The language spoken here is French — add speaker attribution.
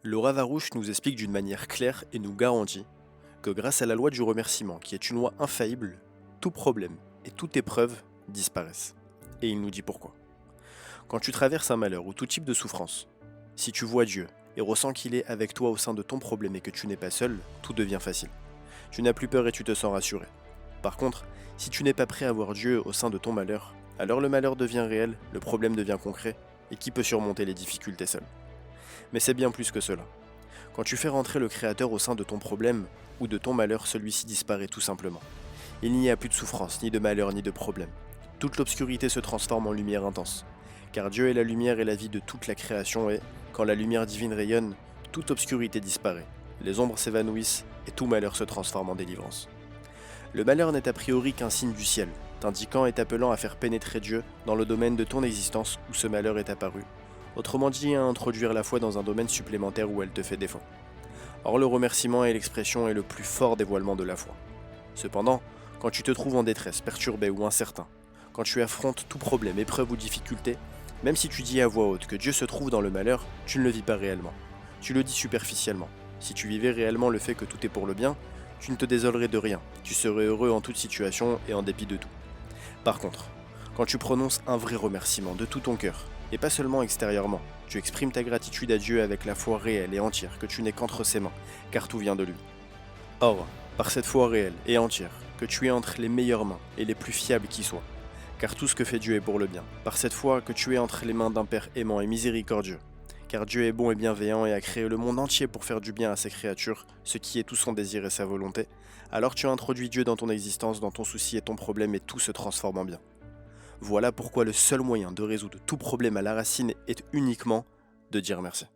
Speaker 1: Laura Varouche nous explique d'une manière claire et nous garantit que grâce à la loi du remerciement, qui est une loi infaillible, tout problème et toute épreuve disparaissent. Et il nous dit pourquoi. Quand tu traverses un malheur ou tout type de souffrance, si tu vois Dieu et ressens qu'il est avec toi au sein de ton problème et que tu n'es pas seul, tout devient facile. Tu n'as plus peur et tu te sens rassuré. Par contre, si tu n'es pas prêt à voir Dieu au sein de ton malheur, alors le malheur devient réel, le problème devient concret, et qui peut surmonter les difficultés seul? Mais c'est bien plus que cela. Quand tu fais rentrer le Créateur au sein de ton problème ou de ton malheur, celui-ci disparaît tout simplement. Il n'y a plus de souffrance, ni de malheur, ni de problème. Toute l'obscurité se transforme en lumière intense. Car Dieu est la lumière et la vie de toute la création et, quand la lumière divine rayonne, toute obscurité disparaît. Les ombres s'évanouissent et tout malheur se transforme en délivrance. Le malheur n'est a priori qu'un signe du ciel, t'indiquant et t'appelant à faire pénétrer Dieu dans le domaine de ton existence où ce malheur est apparu. Autrement dit, à introduire la foi dans un domaine supplémentaire où elle te fait défaut. Or, le remerciement est l'expression et le plus fort dévoilement de la foi. Cependant, quand tu te trouves en détresse, perturbé ou incertain, quand tu affrontes tout problème, épreuve ou difficulté, même si tu dis à voix haute que Dieu se trouve dans le malheur, tu ne le vis pas réellement. Tu le dis superficiellement. Si tu vivais réellement le fait que tout est pour le bien, tu ne te désolerais de rien, tu serais heureux en toute situation et en dépit de tout. Par contre, quand tu prononces un vrai remerciement de tout ton cœur, et pas seulement extérieurement, tu exprimes ta gratitude à Dieu avec la foi réelle et entière que tu n'es qu'entre ses mains, car tout vient de lui. Or, par cette foi réelle et entière, que tu es entre les meilleures mains et les plus fiables qui soient, car tout ce que fait Dieu est pour le bien, par cette foi que tu es entre les mains d'un Père aimant et miséricordieux, car Dieu est bon et bienveillant et a créé le monde entier pour faire du bien à ses créatures, ce qui est tout son désir et sa volonté, alors tu introduis Dieu dans ton existence, dans ton souci et ton problème et tout se transforme en bien. Voilà pourquoi le seul moyen de résoudre tout problème à la racine est uniquement de dire merci.